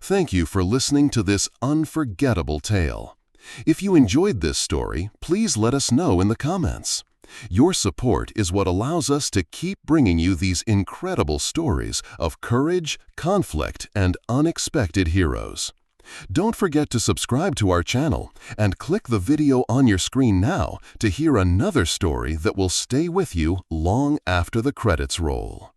Thank you for listening to this unforgettable tale. If you enjoyed this story, please let us know in the comments. Your support is what allows us to keep bringing you these incredible stories of courage, conflict, and unexpected heroes. Don't forget to subscribe to our channel and click the video on your screen now to hear another story that will stay with you long after the credits roll.